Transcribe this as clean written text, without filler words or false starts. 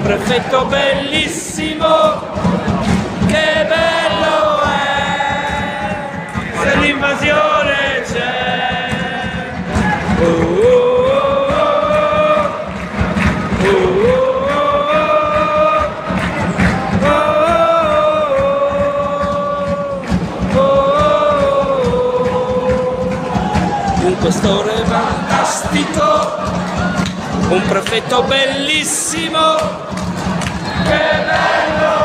prefetto bellissimo, che bello è, se l'invasione c'è. Un questore fantastico, un prefetto bellissimo, che bello!